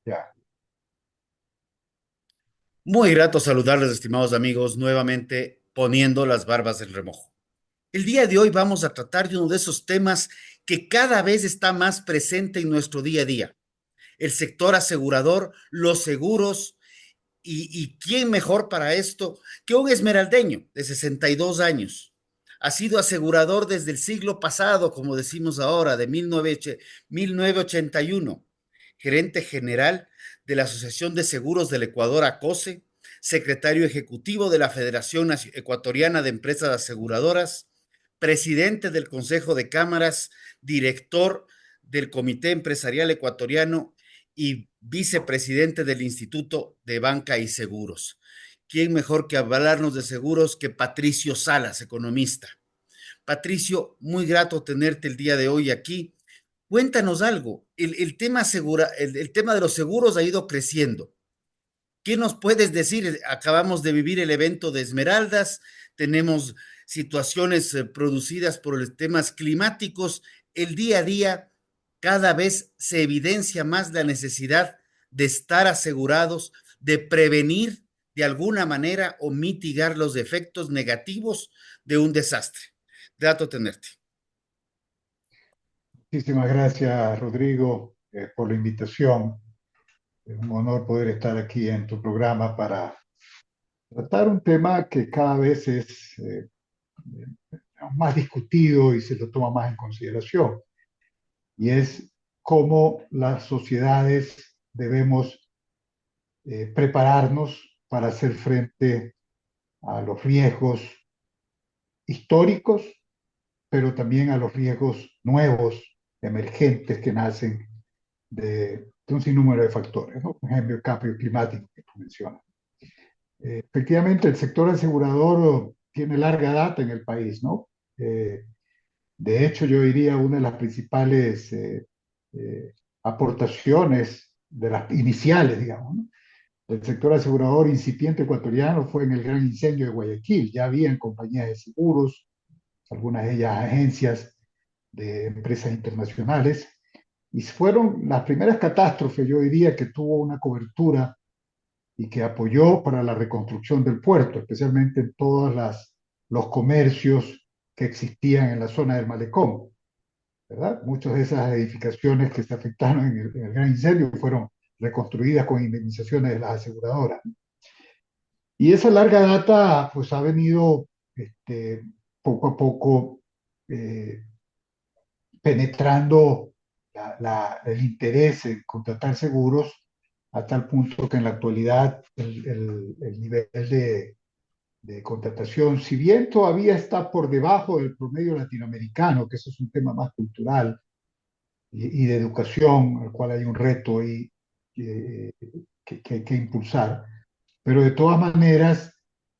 Ya. Muy grato saludarles, estimados amigos, nuevamente poniendo las barbas en remojo. El día de hoy vamos a tratar de uno de esos temas que cada vez está más presente en nuestro día a día. El sector asegurador, los seguros y quién mejor para esto que un esmeraldeño de 62 años. Ha sido asegurador desde el siglo pasado, como decimos ahora, de 1981, gerente general de la Asociación de Seguros del Ecuador, ACOSE, secretario ejecutivo de la Federación Ecuatoriana de Empresas Aseguradoras, presidente del Consejo de Cámaras, director del Comité Empresarial Ecuatoriano y vicepresidente del Instituto de Banca y Seguros. ¿Quién mejor que hablarnos de seguros que Patricio Salas, economista? Patricio, muy grato tenerte el día de hoy aquí. Cuéntanos algo. El tema de los seguros ha ido creciendo. ¿Qué nos puedes decir? Acabamos de vivir el evento de Esmeraldas, tenemos situaciones producidas por los temas climáticos. El día a día cada vez se evidencia más la necesidad de estar asegurados, de prevenir de alguna manera o mitigar los efectos negativos de un desastre. Grato tenerte. Muchísimas gracias, Rodrigo, por la invitación. Es un honor poder estar aquí en tu programa para tratar un tema que cada vez es más discutido y se lo toma más en consideración, y es cómo las sociedades debemos prepararnos para hacer frente a los riesgos históricos, pero también a los riesgos nuevos, emergentes, que nacen de un sinnúmero de factores, ¿no? Por ejemplo, el cambio climático que tú mencionas. Efectivamente, el sector asegurador tiene larga data en el país, ¿no? De hecho, yo diría una de las principales eh, aportaciones de las iniciales, digamos, ¿no? El sector asegurador incipiente ecuatoriano fue en el gran incendio de Guayaquil. Ya habían compañías de seguros, algunas de ellas agencias de empresas internacionales, y fueron las primeras catástrofes, yo diría, que tuvo una cobertura y que apoyó para la reconstrucción del puerto, especialmente en todos los comercios que existían en la zona del malecón, ¿verdad? Muchas de esas edificaciones que se afectaron en el gran incendio fueron reconstruidas con indemnizaciones de las aseguradoras. Y esa larga data pues ha venido poco a poco eh, penetrando el interés en contratar seguros a tal punto que en la actualidad el nivel de contratación, si bien todavía está por debajo del promedio latinoamericano, que eso es un tema más cultural y de educación, al cual hay un reto ahí eh, que hay que impulsar, pero de todas maneras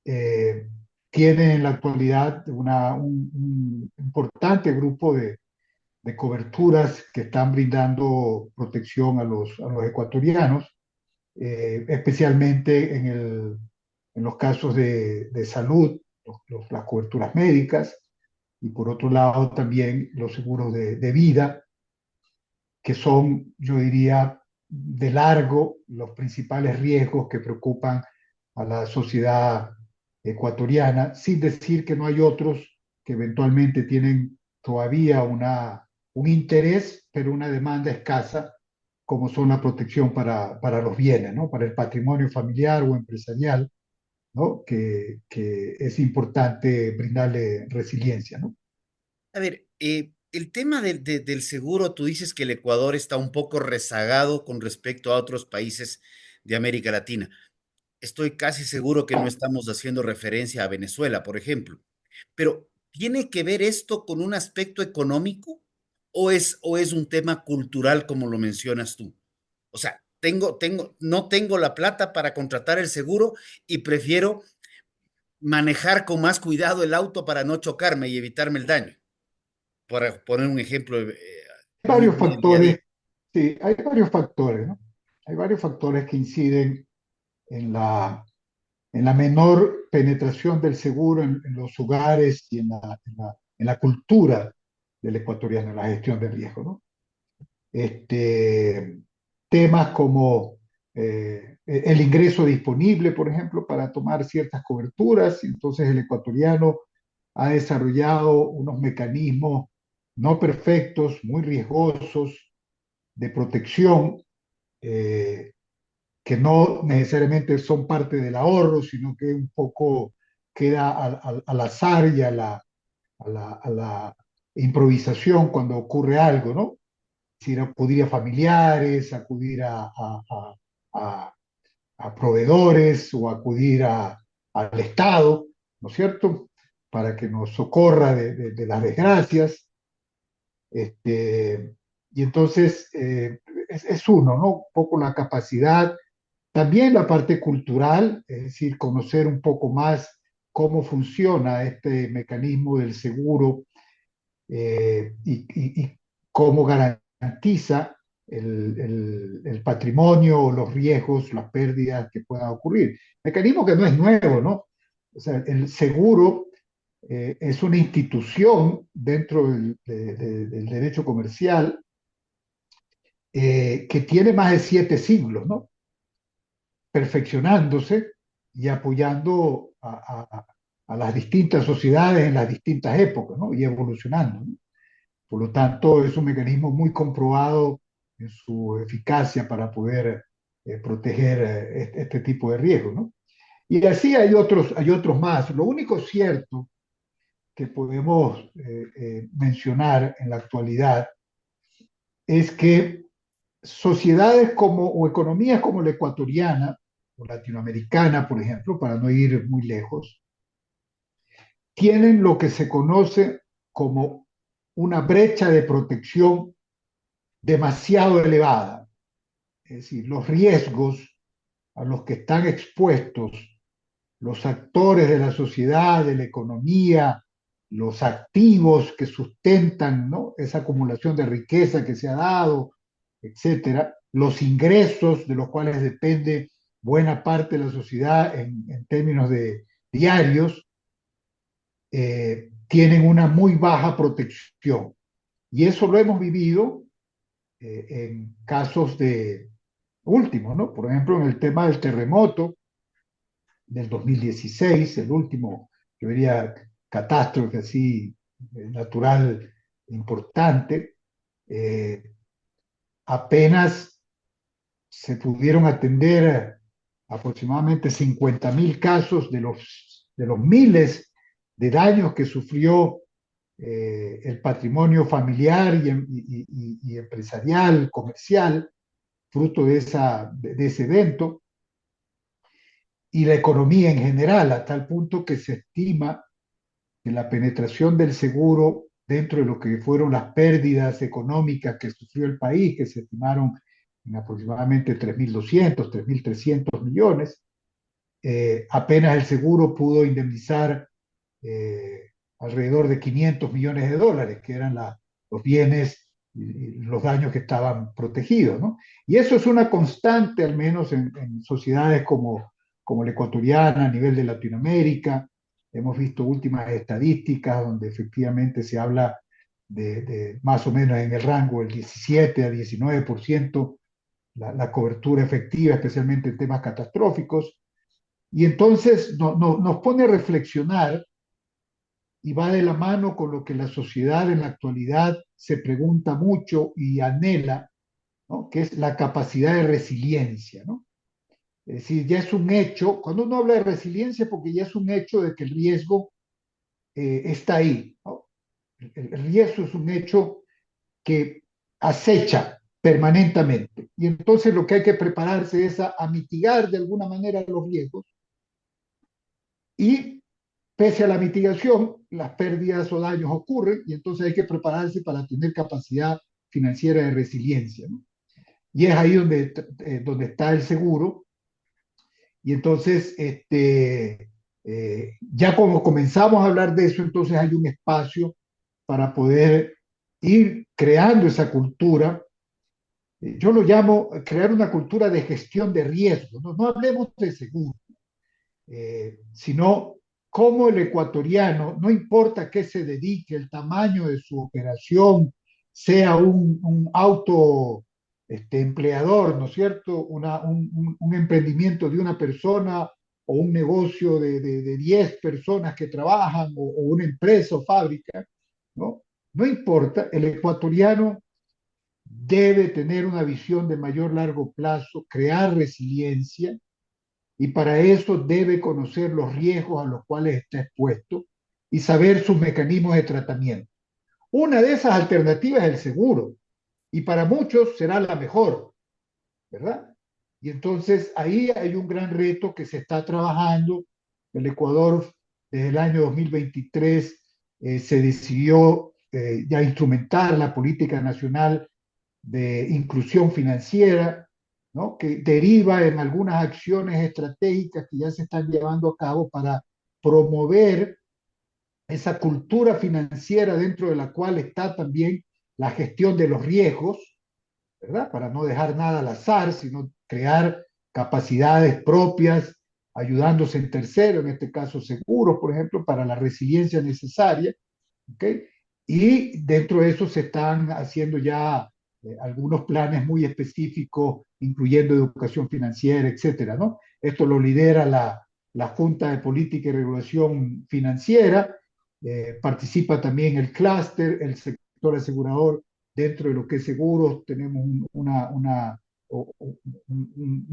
eh, tiene en la actualidad un importante grupo de coberturas que están brindando protección a los ecuatorianos, especialmente en los casos de salud, las coberturas médicas, y por otro lado también los seguros de vida, que son, yo diría, de largo los principales riesgos que preocupan a la sociedad ecuatoriana, sin decir que no hay otros que eventualmente tienen todavía un interés, pero una demanda escasa, como son la protección para los bienes, ¿no? Para el patrimonio familiar o empresarial, ¿no? Que es importante brindarle resiliencia, ¿no? A ver, el tema del seguro, tú dices que el Ecuador está un poco rezagado con respecto a otros países de América Latina. Estoy casi seguro que no estamos haciendo referencia a Venezuela, por ejemplo. Pero, ¿tiene que ver esto con un aspecto económico o es un tema cultural como lo mencionas tú? O sea, no tengo la plata para contratar el seguro y prefiero manejar con más cuidado el auto para no chocarme y evitarme el daño, para poner un ejemplo Varios muy del día a día. factores, sí, hay varios factores, ¿no? Hay varios factores que inciden en en la menor penetración del seguro en los hogares y en la cultura del ecuatoriano, en la gestión del riesgo, ¿no? Este, Temas como el ingreso disponible, por ejemplo, para tomar ciertas coberturas. Entonces el ecuatoriano ha desarrollado unos mecanismos no perfectos, muy riesgosos de protección, eh, que no necesariamente son parte del ahorro, sino que un poco queda al azar y a la improvisación cuando ocurre algo, ¿no? Es decir, acudir a familiares, acudir a- a proveedores o acudir al Estado, ¿no es cierto? Para que nos socorra de las desgracias. Este, y entonces es uno, ¿no? Un poco la capacidad, también la parte cultural, es decir, conocer un poco más cómo funciona este mecanismo del seguro, y cómo garantiza el patrimonio o los riesgos, las pérdidas que puedan ocurrir. Mecanismo que no es nuevo, ¿no? O sea, el seguro es una institución dentro del derecho comercial, que tiene más de 7 siglos, ¿no? Perfeccionándose y apoyando a las distintas sociedades en las distintas épocas, ¿no? Y evolucionando, ¿no? Por lo tanto, es un mecanismo muy comprobado en su eficacia para poder proteger este tipo de riesgos, ¿no? Y así hay otros más. Lo único cierto que podemos mencionar en la actualidad es que sociedades como, o economías como la ecuatoriana o latinoamericana, por ejemplo, para no ir muy lejos, tienen lo que se conoce como una brecha de protección demasiado elevada. Es decir, los riesgos a los que están expuestos los actores de la sociedad, de la economía, los activos que sustentan, ¿no?, esa acumulación de riqueza que se ha dado, etcétera, los ingresos de los cuales depende buena parte de la sociedad en términos de diarios, tienen una muy baja protección. Y eso lo hemos vivido en casos de últimos, ¿no? Por ejemplo, en el tema del terremoto del 2016, el último, yo diría, catástrofe así natural importante, eh, apenas se pudieron atender aproximadamente 50.000 casos de los miles de daños que sufrió el patrimonio familiar y empresarial, comercial, fruto de ese evento, y la economía en general, a tal punto que se estima que la penetración del seguro dentro de lo que fueron las pérdidas económicas que sufrió el país, que se estimaron en aproximadamente 3.200, 3.300 millones, apenas el seguro pudo indemnizar alrededor de 500 millones de dólares, que eran los bienes y los daños que estaban protegidos, ¿no? Y eso es una constante, al menos en sociedades como la ecuatoriana, a nivel de Latinoamérica. Hemos visto últimas estadísticas donde efectivamente se habla de más o menos en el rango del 17 a 19% la cobertura efectiva, especialmente en temas catastróficos. Y entonces nos pone a reflexionar, y va de la mano con lo que la sociedad en la actualidad se pregunta mucho y anhela, ¿no?, que es la capacidad de resiliencia, ¿no? Es decir, ya es un hecho, cuando uno habla de resiliencia, porque ya es un hecho de que el riesgo está ahí, ¿no? El riesgo es un hecho que acecha permanentemente. Y entonces lo que hay que prepararse es a mitigar de alguna manera los riesgos, y pese a la mitigación, las pérdidas o daños ocurren, y entonces hay que prepararse para tener capacidad financiera de resiliencia, ¿no? Y es ahí donde está el seguro. Y entonces, ya como comenzamos a hablar de eso, entonces hay un espacio para poder ir creando esa cultura. Yo lo llamo crear una cultura de gestión de riesgo. No hablemos de seguro, sino cómo el ecuatoriano, no importa a qué se dedique, el tamaño de su operación, sea un auto empleador, ¿no es cierto? Un emprendimiento de una persona o un negocio de 10 personas que trabajan o una empresa o fábrica, ¿no? No importa, el ecuatoriano debe tener una visión de mayor largo plazo, crear resiliencia y para eso debe conocer los riesgos a los cuales está expuesto y saber sus mecanismos de tratamiento. Una de esas alternativas es el seguro y para muchos será la mejor, ¿verdad? Y entonces ahí hay un gran reto que se está trabajando. El Ecuador desde el año 2023 se decidió ya instrumentar la política nacional de inclusión financiera, ¿no? Que deriva en algunas acciones estratégicas que ya se están llevando a cabo para promover esa cultura financiera dentro de la cual está también la gestión de los riesgos, ¿verdad? Para no dejar nada al azar, sino crear capacidades propias, ayudándose en tercero, en este caso seguros, por ejemplo, para la resiliencia necesaria, ¿ok? Y dentro de eso se están haciendo ya algunos planes muy específicos, incluyendo educación financiera, etcétera, ¿no? Esto lo lidera la Junta de Política y Regulación Financiera, participa también el clúster, el sector asegurador dentro de lo que es seguros, tenemos un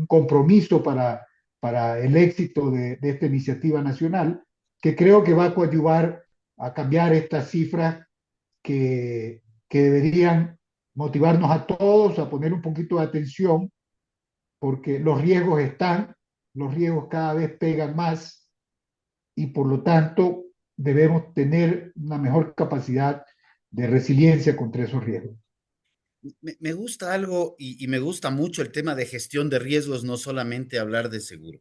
compromiso para el éxito de esta iniciativa nacional, que creo que va a coadyuvar a cambiar estas cifras que deberían motivarnos a todos a poner un poquito de atención, porque los riesgos están, los riesgos cada vez pegan más y por lo tanto debemos tener una mejor capacidad de resiliencia contra esos riesgos. Me gusta algo y me gusta mucho el tema de gestión de riesgos, no solamente hablar de seguro.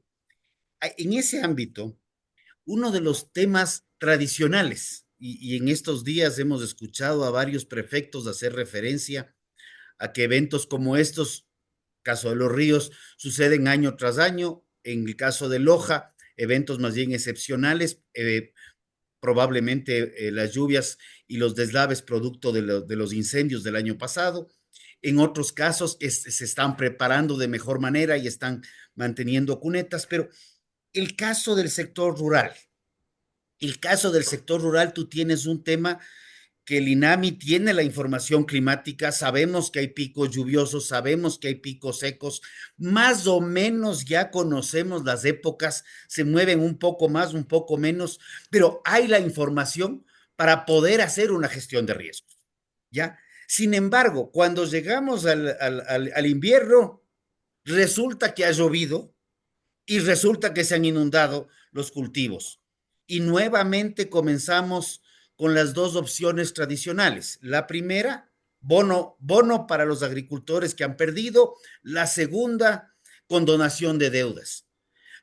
En ese ámbito, uno de los temas tradicionales, y en estos días hemos escuchado a varios prefectos hacer referencia a que eventos como estos, caso de los ríos, suceden año tras año. En el caso de Loja, eventos más bien excepcionales, probablemente las lluvias y los deslaves producto de los incendios del año pasado. En otros casos se están preparando de mejor manera y están manteniendo cunetas, pero el caso del sector rural, tú tienes un tema que el INAMI tiene la información climática, sabemos que hay picos lluviosos, sabemos que hay picos secos, más o menos ya conocemos las épocas, se mueven un poco más, un poco menos, pero hay la información para poder hacer una gestión de riesgos, ¿ya? Sin embargo, cuando llegamos al invierno, resulta que ha llovido y resulta que se han inundado los cultivos. Y nuevamente comenzamos con las dos opciones tradicionales. La primera, bono para los agricultores que han perdido. La segunda, condonación de deudas.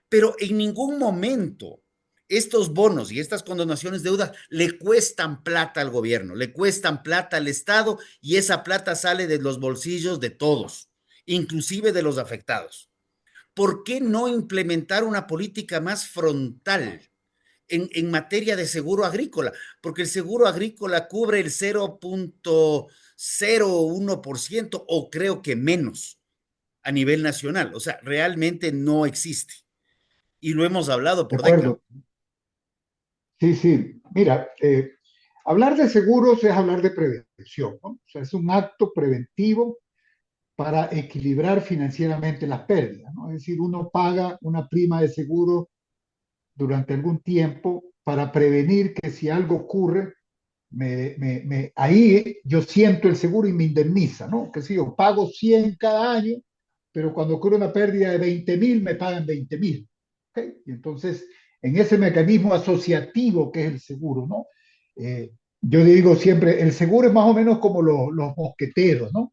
Pero en ningún momento estos bonos y estas condonaciones de deudas le cuestan plata al gobierno, le cuestan plata al Estado y esa plata sale de los bolsillos de todos, inclusive de los afectados. ¿Por qué no implementar una política más frontal materia de seguro agrícola? Porque el seguro agrícola cubre el 0,01% o creo que menos a nivel nacional. O sea, realmente no existe. Y lo hemos hablado ¿De por décadas. acuerdo? Sí, sí. Mira, hablar de seguros es hablar de prevención, ¿no? O sea, es un acto preventivo para equilibrar financieramente las pérdidas, ¿no? Es decir, uno paga una prima de seguro durante algún tiempo para prevenir que si algo ocurre, ahí yo siento el seguro y me indemniza, ¿no? Que si yo pago 100 cada año, pero cuando ocurre una pérdida de 20.000, me pagan 20.000. ¿Okay? Y entonces, en ese mecanismo asociativo que es el seguro, ¿no? Yo digo siempre, el seguro es más o menos como los mosqueteros, ¿no?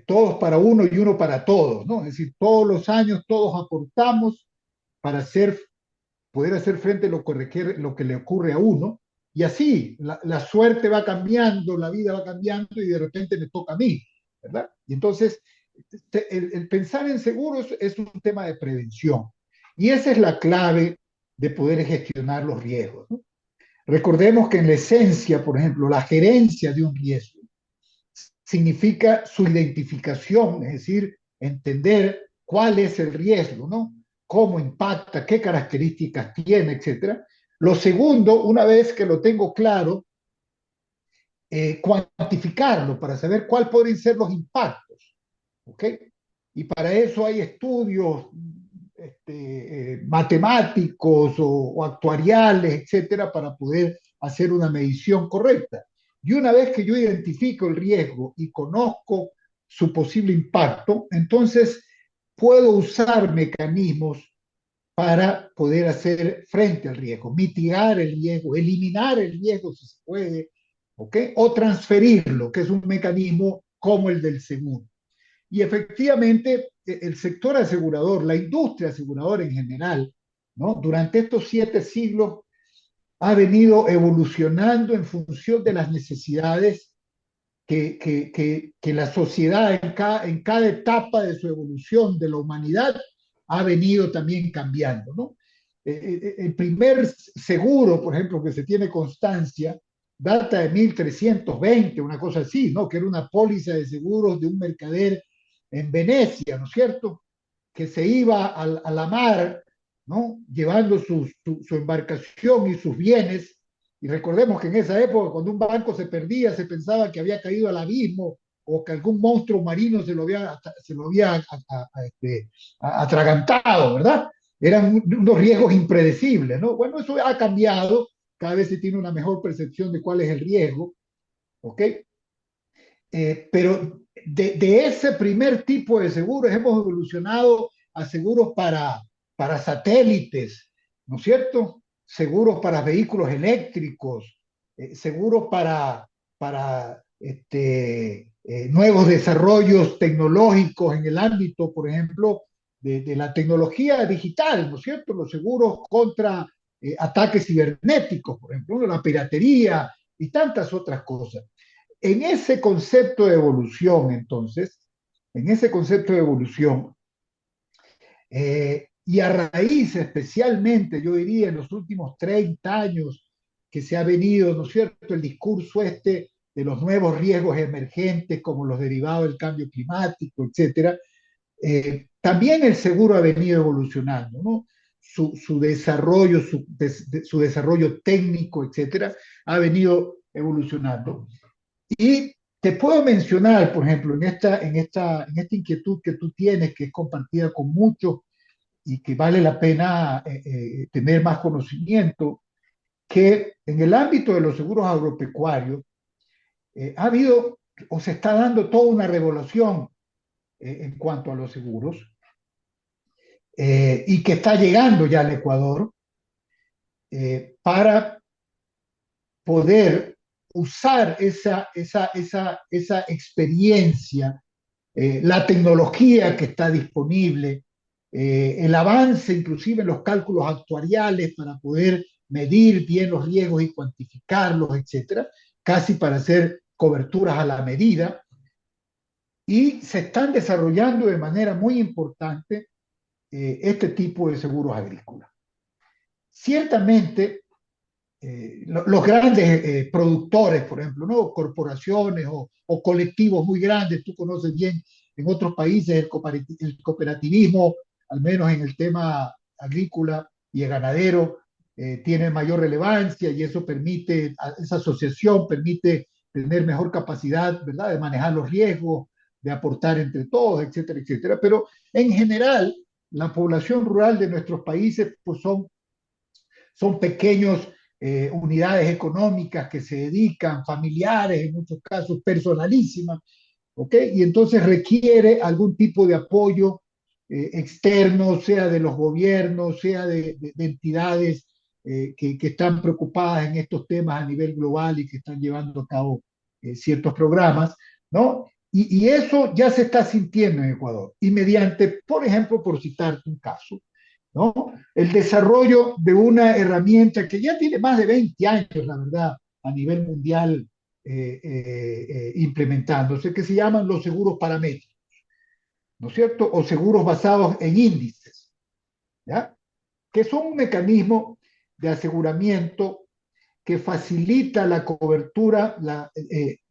Todos para uno y uno para todos, ¿no? Es decir, todos los años todos aportamos para poder hacer frente a lo que le ocurre a uno, y así la suerte va cambiando, la vida va cambiando y de repente me toca a mí, ¿verdad? Y entonces, el pensar en seguros es un tema de prevención, y esa es la clave de poder gestionar los riesgos, ¿no? Recordemos que en la esencia, por ejemplo, la gerencia de un riesgo significa su identificación, es decir, entender cuál es el riesgo, ¿no? Cómo impacta, qué características tiene, etcétera. Lo segundo, una vez que lo tengo claro, cuantificarlo para saber cuáles pueden ser los impactos, ¿ok? Y para eso hay estudios matemáticos o actuariales, etcétera, para poder hacer una medición correcta. Y una vez que yo identifico el riesgo y conozco su posible impacto, entonces puedo usar mecanismos para poder hacer frente al riesgo, mitigar el riesgo, eliminar el riesgo si se puede, ¿ok? O transferirlo, que es un mecanismo como el del seguro. Y efectivamente, el sector asegurador, la industria aseguradora en general, ¿no? Durante estos 7 siglos ha venido evolucionando en función de las necesidades que la sociedad en cada etapa de su evolución de la humanidad ha venido también cambiando, ¿no? El primer seguro, por ejemplo, que se tiene constancia, data de 1320, una cosa así, ¿no? Que era una póliza de seguros de un mercader en Venecia, ¿no es cierto? Que se iba a la mar, ¿no? Llevando su embarcación y sus bienes. Y recordemos que en esa época, cuando un barco se perdía, se pensaba que había caído al abismo o que algún monstruo marino se lo había atragantado, ¿verdad? Eran unos riesgos impredecibles, ¿no? Bueno, eso ha cambiado, cada vez se tiene una mejor percepción de cuál es el riesgo, ¿ok? Pero de ese primer tipo de seguros hemos evolucionado a seguros para satélites, ¿no es cierto? Seguros para vehículos eléctricos, seguros para nuevos desarrollos tecnológicos en el ámbito, por ejemplo, de la tecnología digital, ¿no es cierto? Los seguros contra ataques cibernéticos, por ejemplo, la piratería y tantas otras cosas. En ese concepto de evolución, entonces, en ese concepto de evolución, y a raíz especialmente, yo diría, en los últimos 30 años que se ha venido, ¿no es cierto?, el discurso de los nuevos riesgos emergentes como los derivados del cambio climático, etcétera, también el seguro ha venido evolucionando, ¿no? Su desarrollo, su desarrollo técnico, etcétera, ha venido evolucionando. Y te puedo mencionar, por ejemplo, en esta inquietud que tú tienes, que es compartida con muchos y que vale la pena tener más conocimiento, que en el ámbito de los seguros agropecuarios ha habido o se está dando toda una revolución en cuanto a los seguros y que está llegando ya al Ecuador para poder usar esa experiencia, la tecnología que está disponible, el avance inclusive en los cálculos actuariales para poder medir bien los riesgos y cuantificarlos, etcétera, casi para hacer coberturas a la medida, y se están desarrollando de manera muy importante este tipo de seguros agrícolas. Ciertamente, los grandes productores, por ejemplo, ¿no? Corporaciones o colectivos muy grandes, tú conoces bien en otros países el cooperativismo, al menos en el tema agrícola y ganadero, tiene mayor relevancia y eso permite, esa asociación permite tener mejor capacidad, ¿verdad?, de manejar los riesgos, de aportar entre todos, etcétera, etcétera. Pero en general, la población rural de nuestros países pues son pequeños unidades económicas que se dedican, familiares, en muchos casos personalísimas, ¿ok? Y entonces requiere algún tipo de apoyo externo, sea de los gobiernos, sea de entidades que están preocupadas en estos temas a nivel global y que están llevando a cabo ciertos programas, ¿no? Y eso ya se está sintiendo en Ecuador. Y mediante, por ejemplo, por citarte un caso, ¿no? El desarrollo de una herramienta que ya tiene más de 20 años, la verdad, a nivel mundial implementándose, que se llaman los seguros paramétricos, ¿no es cierto? O seguros basados en índices, ¿ya? Que son un mecanismo de aseguramiento que facilita la cobertura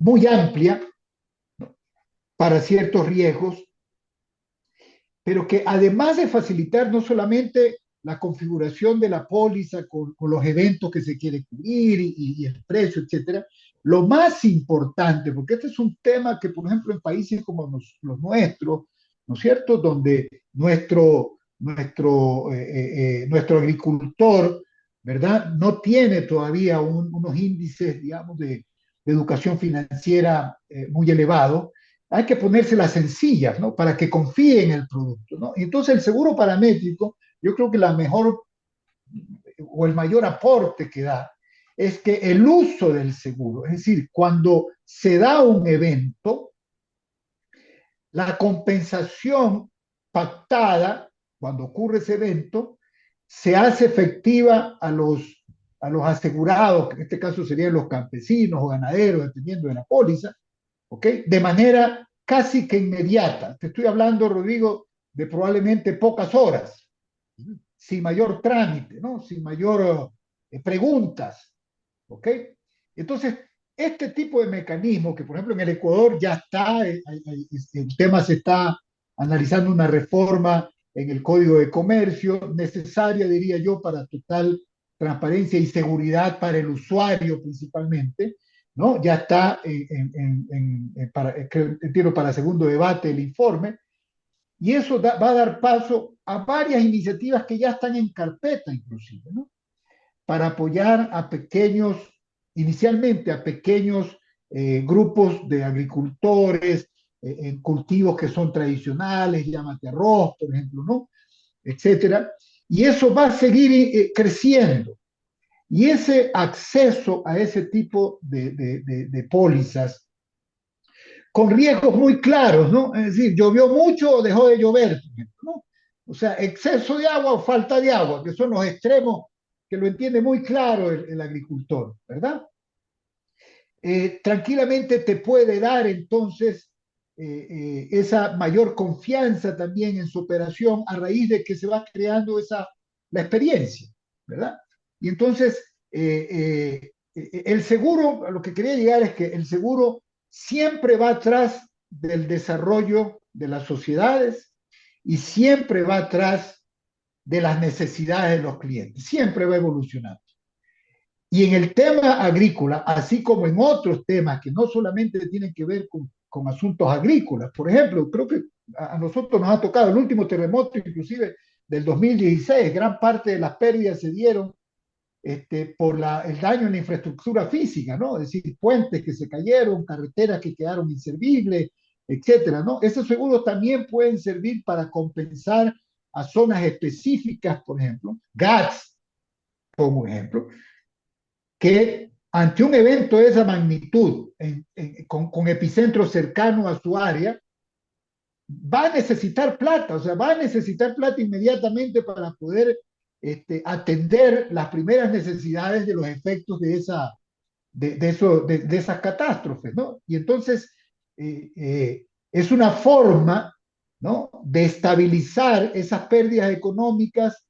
muy amplia para ciertos riesgos, pero que además de facilitar no solamente la configuración de la póliza con los eventos que se quiere cubrir y el precio, etcétera, lo más importante, porque este es un tema que, por ejemplo, en países como los nuestros, ¿no es cierto?, donde nuestro agricultor, ¿verdad?, no tiene todavía unos índices, digamos, de educación financiera muy elevados, hay que ponérselas sencillas, ¿no? Para que confíe en el producto, ¿no? Entonces el seguro paramétrico, yo creo que la mejor o el mayor aporte que da es que el uso del seguro, es decir, cuando se da un evento, la compensación pactada, cuando ocurre ese evento, se hace efectiva a los asegurados, que en este caso serían los campesinos o ganaderos, dependiendo de la póliza, ¿ok? De manera casi que inmediata. Te estoy hablando, Rodrigo, de probablemente pocas horas, sin mayor trámite, ¿no? Sin mayor preguntas, ¿ok? Entonces, este tipo de mecanismo, que por ejemplo en el Ecuador ya está, el tema se está analizando una reforma en el Código de Comercio, necesaria, diría yo, para total transparencia y seguridad para el usuario principalmente, ¿no? Ya está, entiendo, para segundo debate el informe, y eso va a dar paso a varias iniciativas que ya están en carpeta inclusive, ¿no? Para apoyar a pequeños, inicialmente a pequeños grupos de agricultores, en cultivos que son tradicionales, llámate arroz, por ejemplo, ¿no? Etcétera. Y eso va a seguir creciendo. Y ese acceso a ese tipo de pólizas con riesgos muy claros, ¿no? Es decir, llovió mucho o dejó de llover, ¿no? O sea, exceso de agua o falta de agua, que son los extremos que lo entiende muy claro el agricultor, ¿verdad? Tranquilamente te puede dar entonces esa mayor confianza también en su operación a raíz de que se va creando la experiencia, ¿verdad? Y entonces el seguro, a lo que quería llegar es que el seguro siempre va atrás del desarrollo de las sociedades y siempre va atrás de las necesidades de los clientes, siempre va evolucionando. Y en el tema agrícola, así como en otros temas que no solamente tienen que ver con asuntos agrícolas, por ejemplo, creo que a nosotros nos ha tocado el último terremoto, inclusive del 2016, gran parte de las pérdidas se dieron por el daño en la infraestructura física, ¿no? Es decir, puentes que se cayeron, carreteras que quedaron inservibles, etcétera, ¿no? Esos seguros también pueden servir para compensar a zonas específicas, por ejemplo, GATS, como ejemplo, que ante un evento de esa magnitud, con epicentro cercano a su área, va a necesitar plata, o sea, va a necesitar plata inmediatamente para poder atender las primeras necesidades de los efectos de esas catástrofes, ¿no? Y entonces es una forma, ¿no?, de estabilizar esas pérdidas económicas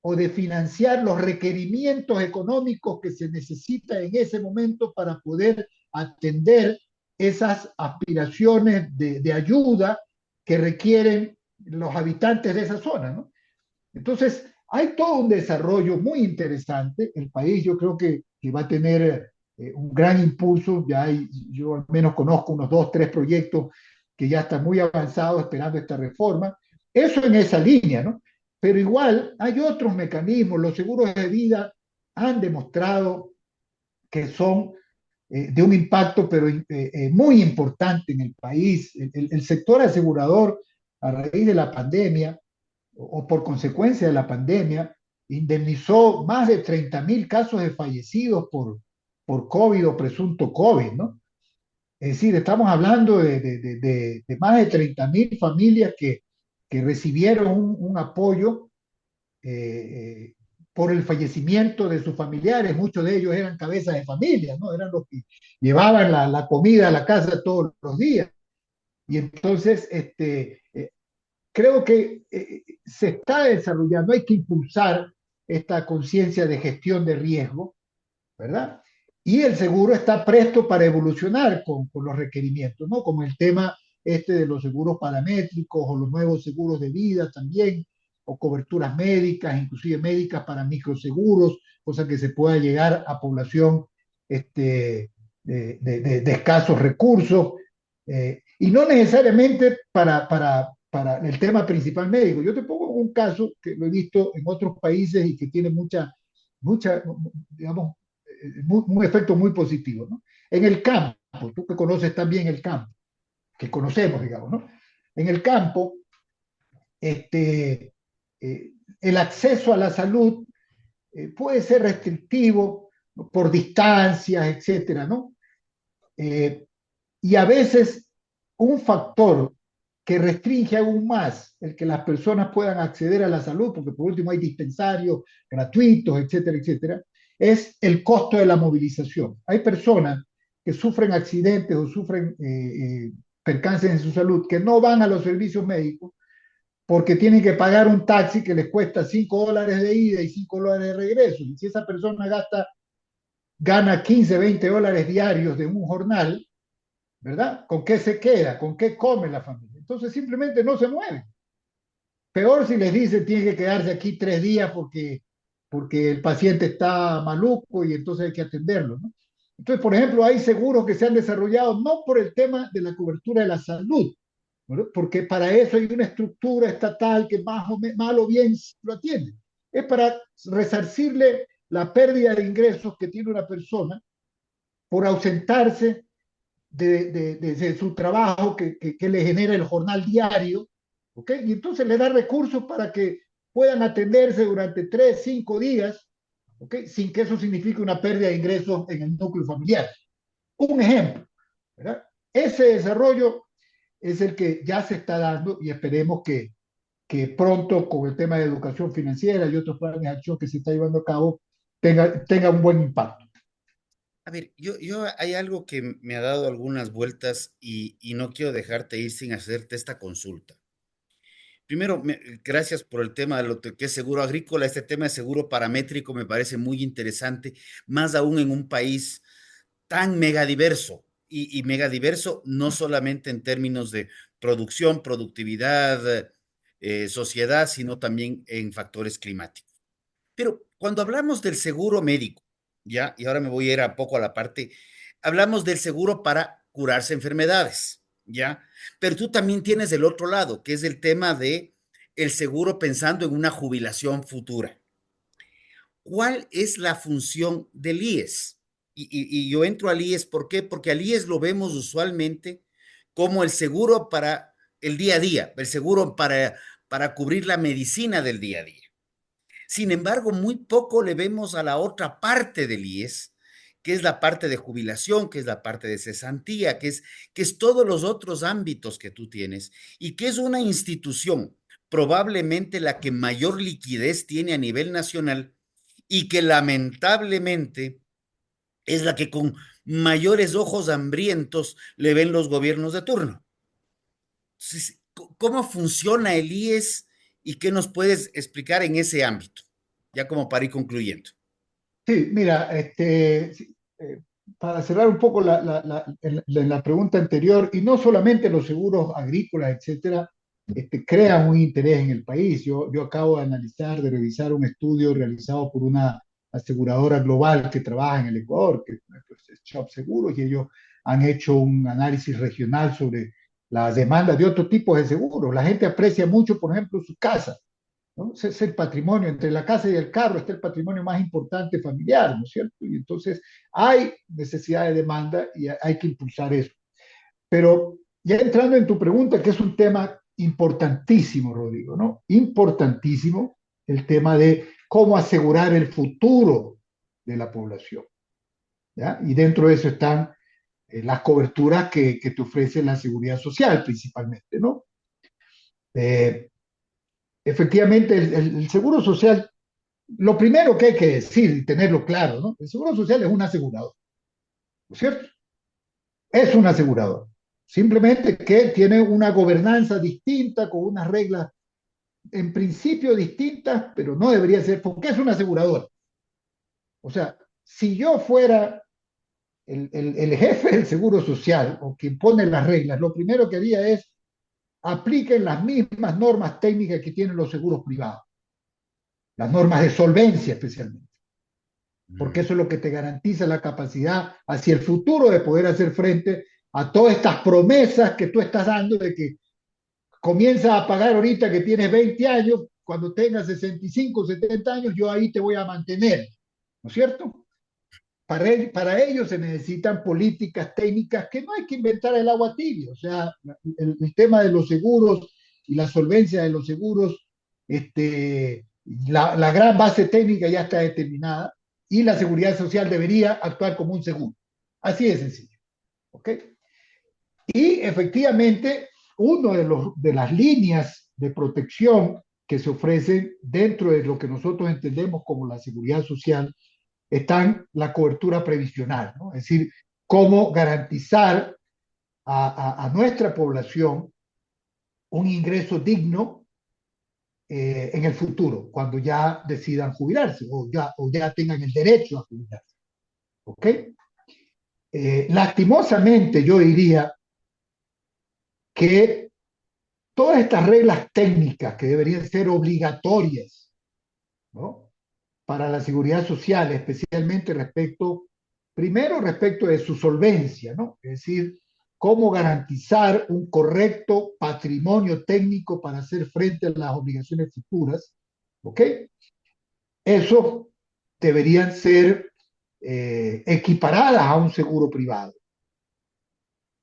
o de financiar los requerimientos económicos que se necesitan en ese momento para poder atender esas aspiraciones de ayuda que requieren los habitantes de esa zona, ¿no? Entonces, hay todo un desarrollo muy interesante. El país yo creo que va a tener un gran impulso. Yo al menos conozco unos dos, tres proyectos que ya están muy avanzados esperando esta reforma. Eso en esa línea, ¿no? Pero igual hay otros mecanismos. Los seguros de vida han demostrado que son de un impacto pero muy importante en el país. El sector asegurador, a raíz de la pandemia o por consecuencia de la pandemia, indemnizó más de 30.000 casos de fallecidos por COVID o presunto COVID, ¿no? Es decir, estamos hablando de más de 30.000 familias que recibieron un apoyo por el fallecimiento de sus familiares. Muchos de ellos eran cabezas de familia, ¿no? Eran los que llevaban la comida a la casa todos los días. Y entonces, creo que se está desarrollando, hay que impulsar esta conciencia de gestión de riesgo, ¿verdad? Y el seguro está presto para evolucionar con los requerimientos, ¿no? Como el tema este de los seguros paramétricos o los nuevos seguros de vida también, o coberturas médicas, inclusive médicas para microseguros, cosa que se pueda llegar a población de escasos recursos, y no necesariamente para el tema principal médico. Yo te pongo un caso que lo he visto en otros países y que tiene mucha, digamos, un efecto muy positivo, ¿no? En el campo, tú que conoces también el campo, que conocemos, digamos, ¿no? En el campo, este, el acceso a la salud puede ser restrictivo, ¿no? Por distancias, etcétera, ¿no? Eh, y a veces un factor que restringe aún más el que las personas puedan acceder a la salud, porque por último hay dispensarios gratuitos, etcétera, etcétera, es el costo de la movilización. Hay personas que sufren accidentes o sufren percances en su salud que no van a los servicios médicos porque tienen que pagar un taxi que les cuesta $5 de ida y $5 de regreso. Y si esa persona gana 15, $20 diarios de un jornal, ¿verdad? ¿Con qué se queda? ¿Con qué come la familia? Entonces simplemente no se mueve. Peor si les dice tiene que quedarse aquí 3 días porque el paciente está maluco y entonces hay que atenderlo, ¿no? Entonces, por ejemplo, hay seguros que se han desarrollado no por el tema de la cobertura de la salud, ¿verdad? Porque para eso hay una estructura estatal que mal o bien lo atiende. Es para resarcirle la pérdida de ingresos que tiene una persona por ausentarse de su trabajo que le genera el jornal diario, ¿ok? Y entonces le da recursos para que puedan atenderse durante 3, 5 días, ¿ok? Sin que eso signifique una pérdida de ingresos en el núcleo familiar. Un ejemplo, ¿verdad? Ese desarrollo es el que ya se está dando y esperemos que pronto con el tema de educación financiera y otros planes de acción que se está llevando a cabo tenga un buen impacto. A ver, hay algo que me ha dado algunas vueltas y no quiero dejarte ir sin hacerte esta consulta. Primero, gracias por el tema de lo que es seguro agrícola. Este tema de seguro paramétrico me parece muy interesante, más aún en un país tan megadiverso y megadiverso no solamente en términos de producción, productividad, sociedad, sino también en factores climáticos. Pero cuando hablamos del seguro médico, ya, y ahora me voy a ir a poco a la parte, hablamos del seguro para curarse enfermedades, ya, pero tú también tienes el otro lado, que es el tema de el seguro pensando en una jubilación futura. ¿Cuál es la función del IES? Y yo entro al IES, ¿por qué? Porque al IES lo vemos usualmente como el seguro para el día a día, el seguro para cubrir la medicina del día a día. Sin embargo, muy poco le vemos a la otra parte del IES, que es la parte de jubilación, que es la parte de cesantía, que es todos los otros ámbitos que tú tienes y que es una institución probablemente la que mayor liquidez tiene a nivel nacional y que lamentablemente es la que con mayores ojos hambrientos le ven los gobiernos de turno. Entonces, ¿cómo funciona el IES y qué nos puedes explicar en ese ámbito? Ya como para ir concluyendo. Sí, mira, sí, para cerrar un poco la pregunta anterior, y no solamente los seguros agrícolas, etcétera, crean un interés en el país. Yo acabo de analizar, de revisar un estudio realizado por una aseguradora global que trabaja en el Ecuador, que pues, es Chubb Seguros, y ellos han hecho un análisis regional sobre las demandas de otro tipo de seguros. La gente aprecia mucho, por ejemplo, sus casas, ¿no? Es el patrimonio, entre la casa y el carro está el patrimonio más importante familiar, ¿no es cierto? Y entonces hay necesidad de demanda y hay que impulsar eso. Pero ya entrando en tu pregunta, que es un tema importantísimo, Rodrigo, ¿no? Importantísimo el tema de cómo asegurar el futuro de la población, ¿ya? Y dentro de eso están las coberturas que te ofrece la seguridad social principalmente, ¿no? Eh, Efectivamente, el seguro social, lo primero que hay que decir y tenerlo claro, ¿no? El seguro social es un asegurador, ¿no es cierto? Es un asegurador. Simplemente que tiene una gobernanza distinta, con unas reglas en principio distintas, pero no debería ser, porque es un asegurador. O sea, si yo fuera el jefe del Seguro Social o quien pone las reglas, lo primero que haría es apliquen las mismas normas técnicas que tienen los seguros privados, las normas de solvencia especialmente, porque eso es lo que te garantiza la capacidad hacia el futuro de poder hacer frente a todas estas promesas que tú estás dando de que comienzas a pagar ahorita que tienes 20 años, cuando tengas 65, 70 años, yo ahí te voy a mantener, ¿no es cierto? Para ello se necesitan políticas técnicas que no hay que inventar el agua tibia. O sea, el tema de los seguros y la solvencia de los seguros, la gran base técnica ya está determinada y la seguridad social debería actuar como un seguro. Así de sencillo. ¿Ok? Y efectivamente, una de las líneas de protección que se ofrecen dentro de lo que nosotros entendemos como la seguridad social están la cobertura previsional, ¿no? Es decir, cómo garantizar a nuestra población un ingreso digno en el futuro, cuando ya decidan jubilarse o ya tengan el derecho a jubilarse. ¿Ok? Lastimosamente, yo diría que todas estas reglas técnicas que deberían ser obligatorias, ¿no?, para la seguridad social, especialmente primero respecto de su solvencia, ¿no? Es decir, cómo garantizar un correcto patrimonio técnico para hacer frente a las obligaciones futuras, ¿ok? Eso deberían ser equiparadas a un seguro privado,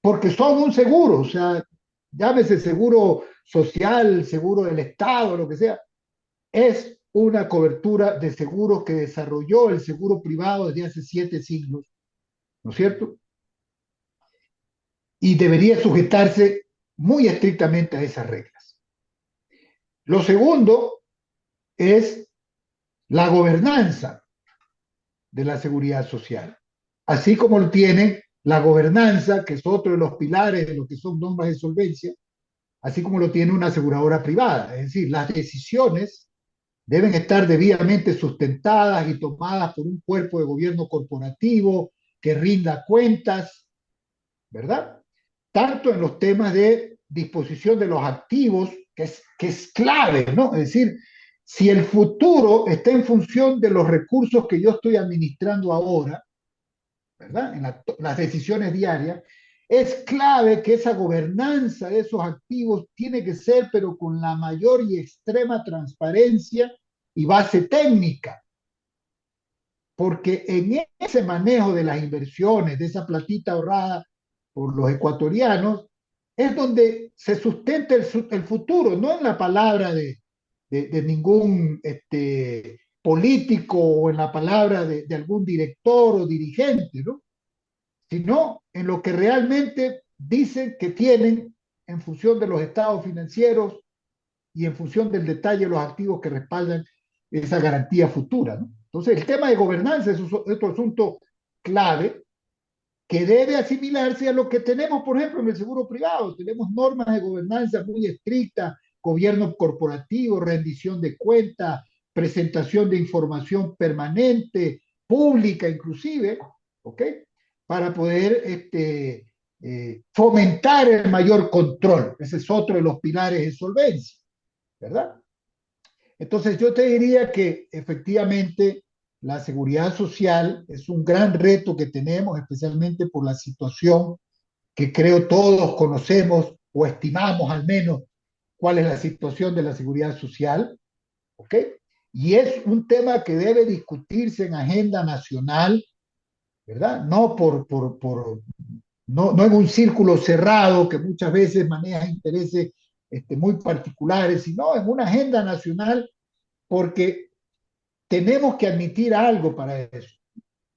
porque son un seguro, o sea, llámese seguro social, seguro del Estado, lo que sea, es una cobertura de seguros que desarrolló el seguro privado desde hace 7 siglos, ¿no es cierto? Y debería sujetarse muy estrictamente a esas reglas. Lo segundo es la gobernanza de la seguridad social, así como lo tiene la gobernanza, que es otro de los pilares de lo que son normas de solvencia, así como lo tiene una aseguradora privada. Es decir, las decisiones deben estar debidamente sustentadas y tomadas por un cuerpo de gobierno corporativo que rinda cuentas, ¿verdad? Tanto en los temas de disposición de los activos, que es clave, ¿no? Es decir, si el futuro está en función de los recursos que yo estoy administrando ahora, ¿verdad? En las decisiones diarias, es clave que esa gobernanza de esos activos tiene que ser, pero con la mayor y extrema transparencia y base técnica, porque en ese manejo de las inversiones, de esa platita ahorrada por los ecuatorianos, es donde se sustenta el futuro, no en la palabra de ningún político o en la palabra de algún director o dirigente, ¿no?, sino en lo que realmente dicen que tienen en función de los estados financieros y en función del detalle de los activos que respaldan esa garantía futura, ¿no? Entonces, el tema de gobernanza es otro asunto clave que debe asimilarse a lo que tenemos, por ejemplo, en el seguro privado. Tenemos normas de gobernanza muy estrictas, gobierno corporativo, rendición de cuentas, presentación de información permanente, pública inclusive, ¿ok? Para poder fomentar el mayor control. Ese es otro de los pilares de solvencia, ¿verdad? Entonces yo te diría que efectivamente la seguridad social es un gran reto que tenemos, especialmente por la situación que creo todos conocemos o estimamos al menos cuál es la situación de la seguridad social, ¿ok? Y es un tema que debe discutirse en agenda nacional, ¿verdad? No en un círculo cerrado que muchas veces maneja intereses muy particulares, sino en una agenda nacional, porque tenemos que admitir algo para eso.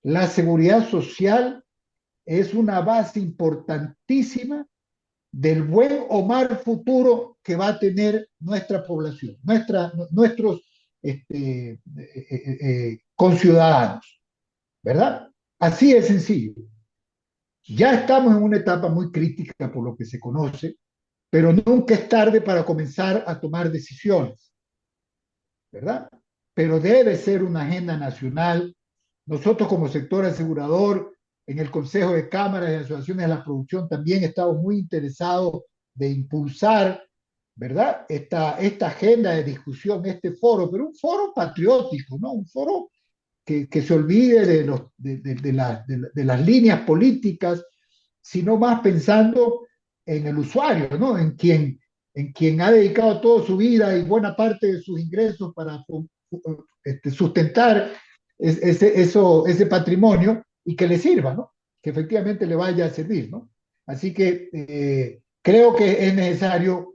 La seguridad social es una base importantísima del buen o mal futuro que va a tener nuestra población, nuestros conciudadanos, ¿verdad? Así de sencillo. Ya estamos en una etapa muy crítica por lo que se conoce, pero nunca es tarde para comenzar a tomar decisiones, ¿verdad? Pero debe ser una agenda nacional. Nosotros como sector asegurador en el Consejo de Cámaras y Asociaciones de la Producción también estamos muy interesados de impulsar, ¿verdad? Esta agenda de discusión, este foro, pero un foro patriótico, ¿no? Un foro que se olvide de las líneas políticas, sino más pensando en el usuario, ¿no? En quien ha dedicado toda su vida y buena parte de sus ingresos para sustentar ese patrimonio y que le sirva, ¿no? Que efectivamente le vaya a servir, ¿no? Así que creo que es necesario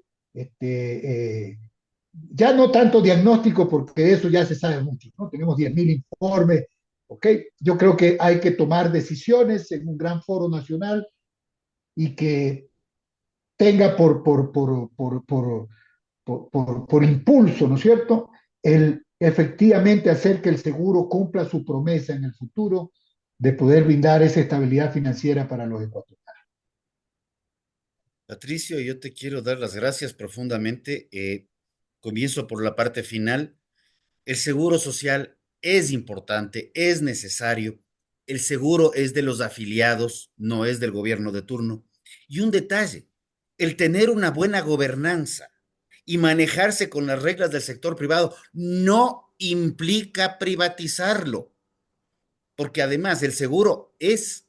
ya no tanto diagnóstico, porque de eso ya se sabe mucho, ¿no? Tenemos 10.000 informes, ¿ok? Yo creo que hay que tomar decisiones en un gran foro nacional y que tenga por impulso, ¿no es cierto?, el efectivamente hacer que el seguro cumpla su promesa en el futuro de poder brindar esa estabilidad financiera para los ecuatorianos. Patricio, yo te quiero dar las gracias profundamente. Comienzo por la parte final. El seguro social es importante, es necesario. El seguro es de los afiliados, no es del gobierno de turno. Y un detalle, el tener una buena gobernanza y manejarse con las reglas del sector privado no implica privatizarlo, porque además el seguro es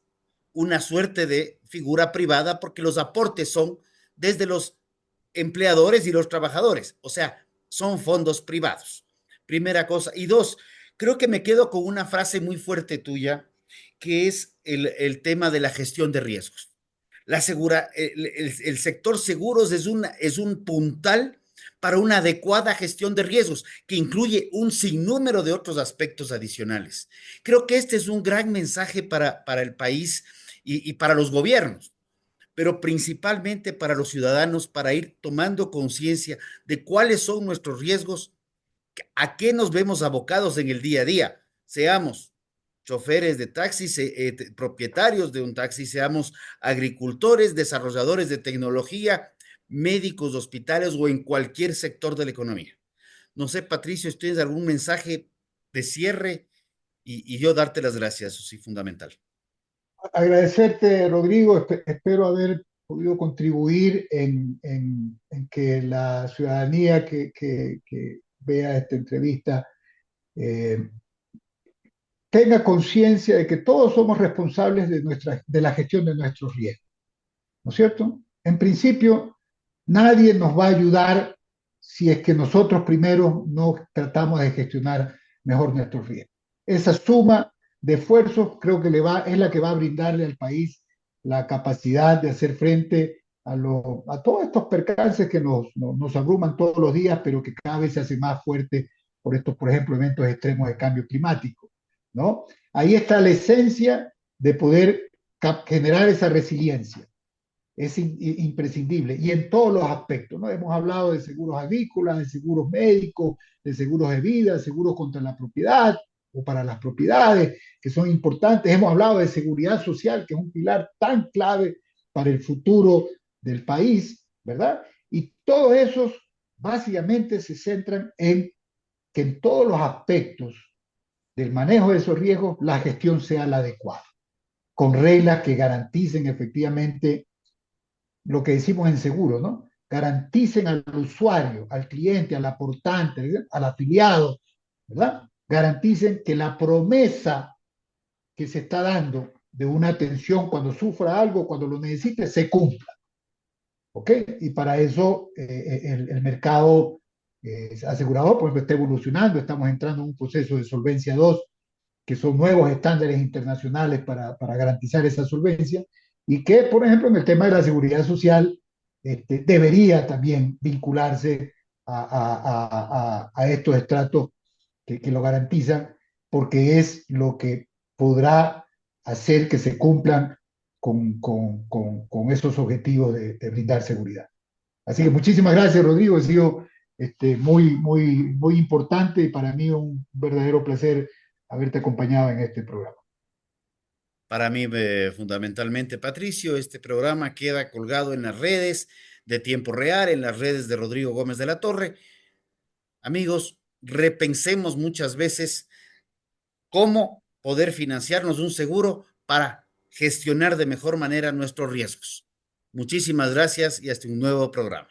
una suerte de figura privada porque los aportes son desde los empleadores y los trabajadores, o sea, son fondos privados. Primera cosa. Y dos, creo que me quedo con una frase muy fuerte tuya, que es el tema de la gestión de riesgos. El sector seguros es un puntal para una adecuada gestión de riesgos, que incluye un sinnúmero de otros aspectos adicionales. Creo que este es un gran mensaje para el país y para los gobiernos, pero principalmente para los ciudadanos, para ir tomando conciencia de cuáles son nuestros riesgos, a qué nos vemos abocados en el día a día, seamos choferes de taxis, propietarios de un taxi, seamos agricultores, desarrolladores de tecnología, médicos, hospitales o en cualquier sector de la economía. No sé, Patricio, si tienes algún mensaje de cierre y yo darte las gracias, eso sí, fundamental. Agradecerte, Rodrigo, espero haber podido contribuir en que la ciudadanía que vea esta entrevista eh, tenga conciencia de que todos somos responsables de la gestión de nuestros riesgos, ¿no es cierto? En principio, nadie nos va a ayudar si es que nosotros primero no tratamos de gestionar mejor nuestros riesgos. Esa suma de esfuerzos creo que es la que va a brindarle al país la capacidad de hacer frente a todos estos percances que nos abruman todos los días, pero que cada vez se hacen más fuertes por estos, por ejemplo, eventos extremos de cambio climático, ¿no? Ahí está la esencia de poder generar esa resiliencia. Es imprescindible y en todos los aspectos, ¿no? Hemos hablado de seguros agrícolas, de seguros médicos, de seguros de vida, de seguros contra la propiedad o para las propiedades, que son importantes. Hemos hablado de seguridad social, que es un pilar tan clave para el futuro del país, ¿verdad? Y todos esos básicamente se centran en que en todos los aspectos del manejo de esos riesgos la gestión sea la adecuada, con reglas que garanticen efectivamente lo que decimos en seguro, ¿no? Garanticen al usuario, al cliente, al aportante, al afiliado, ¿verdad? Garanticen que la promesa que se está dando de una atención cuando sufra algo, cuando lo necesite, se cumpla. ¿Ok? Y para eso el mercado asegurador, por ejemplo, está evolucionando, estamos entrando en un proceso de solvencia 2, que son nuevos estándares internacionales para garantizar esa solvencia, y que, por ejemplo, en el tema de la seguridad social, debería también vincularse a estos estratos que lo garantizan, porque es lo que podrá hacer que se cumplan con esos objetivos de brindar seguridad. Así que muchísimas gracias, Rodrigo. Ha sido muy importante y para mí un verdadero placer haberte acompañado en este programa. Para mí, fundamentalmente, Patricio, este programa queda colgado en las redes de tiempo real, en las redes de Rodrigo Gómez de la Torre. Amigos, repensemos muchas veces cómo poder financiarnos un seguro para gestionar de mejor manera nuestros riesgos. Muchísimas gracias y hasta un nuevo programa.